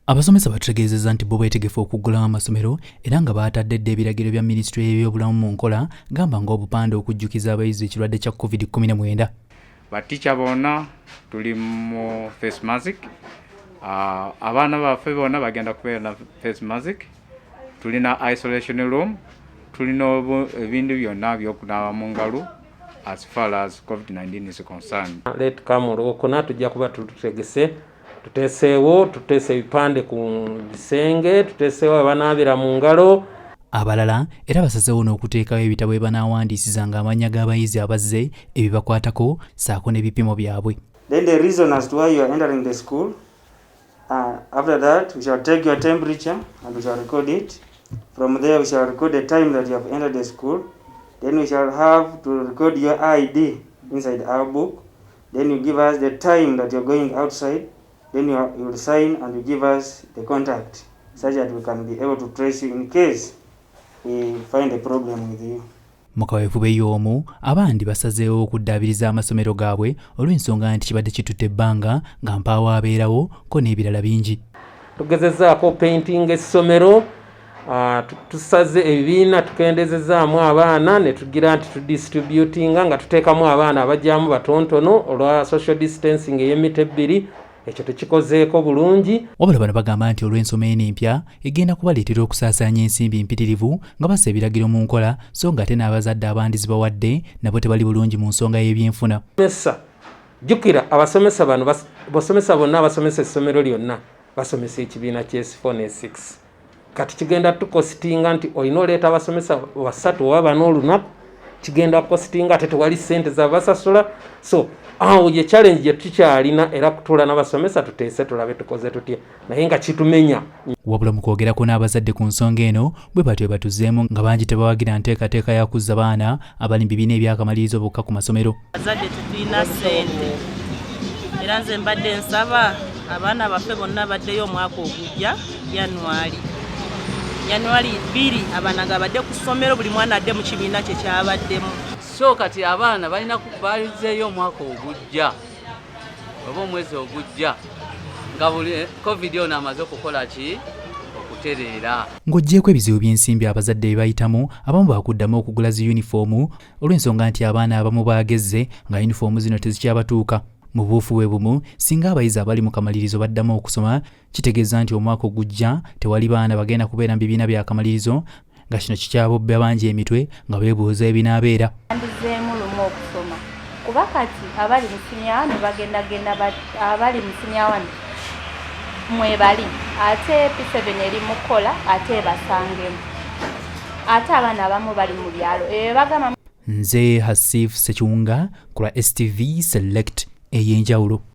Abasomesa bategeezezza nti bo beetegefu okugulawo amasomero era nga baatadde ebiragiro bya minisitule y'ebyobulamu mu nkola gamba ng'obupande okujjukiza abayizi ekirwadde kya COVID-19. Baticha bonna tuli mu face mask. Abaana baffe bonna bagenda kubeera na face mask. Tulina isolation room. Tulina ebintu byonna by'okunaaba mu ngalo as far as COVID-19 is concerned. Let come olwokuna tujja kuba tutegese tuteeseewo tuteese ebipande ku bisenge tuteeseewo abanaabira mu ngalo. Abalala era basazeewo n'okuteekawo ebitabo ebanaawandiisizanga amannya g'abayizi abazze ebibakwatako saako n'ebipimo byabwe. Then the reason as to why you are entering the school. After that we shall take your temperature and we shall record it. From there we shall record the time that you have entered the school. Then we shall have to record your ID inside our book. Then you give us the time that you're going outside. Then you will sign and you give us the contact such that we can be able to trace you in case we find a problem with you. Mu kaweefube y'omu abandi basazeewo okuddaabiriza amasomero gaabwe olw'ensonga nti kibadde kitutte ebbanga nga mpaawo abeerawo ko n'ebirala bingi. Tugezezzaako painting essomero, tusaze ebibiina tukendezezaamu abaana ne tugira nti tudistributinga nga tuteekamu abaana abajjamu batontono olwa social distancing ey'emita 2. Ekyo tekikozeeko bulungi. Wabula bano bagamba nti olw'ensoma eno empya egenda kubaleetera okusaasaanya ensimbi mpitirivu nga bassa ebiragiro mu nkola so nga ate n'abazadde abandi zibawadde nabo tebali bulungi mu nsonga y'ebyenfuna. Jjukira abasomesa bano basomesa bonna abasomesa essomero lyonna basomesa ekibiina ky'S4 ne 6. Kati kigenda tukositinga nti olina oleeta abasomesa 3 oba 4 olunaku kigenda kukositinga ate tewali ssente zabasasula. So awo ye challenge gye tukyalina era kutuula n'abasomesa tuteese tulabe tukoze tutya naye nga kitumenya. Wabula mu kwogerako n'abazadde ku nsonga eno bwe batyo batuzeemu nga bangi tebawagira nteekateeka ya kuzza baana abali mu bibiina ebyakamalirizo bokka ku masomero. Abazadde tetulina ssente era nze mbadde nsaba abaana baffe bonna baddeyo omwaka ogujja January 2 abaana nga badde ku ssomero buli mwana adde mu kibiina kye kyabaddemu. So kati abaana balina kubalizeeyo omwaka ogujja oba omwezi ogujja nga buli COVID ono amaze okukola ki okutereera. Ng'oggyeko ebizibu by'ensimbi abazadde bye bayitamu abamu baakuddamu okugula zi yunifoomu olw'ensonga nti abaana abamu baagezze nga yunifoomu zino tezikyabatuuka. Mu buufu bwe bumu singa abayizi abali mu kamalirizo baddamu okusoma kitegeeza nti omwaka ogujja tewali baana bagenda kubeera mu bibiina bya kamalirizo nga kino kikyabobba bangi emitwe nga beebuuza ebinaabeera. Andizeemu lumu okusoma kuba kati abali mu senior 1 bagendagenda abali mu senior 1 mwebali ate P7 eri mu kkola ate basangemu ate abaana abamu bali mu byalo bagamba. Nze Hasif Sekiwunga ku lwa STV Select ey'enjawulo.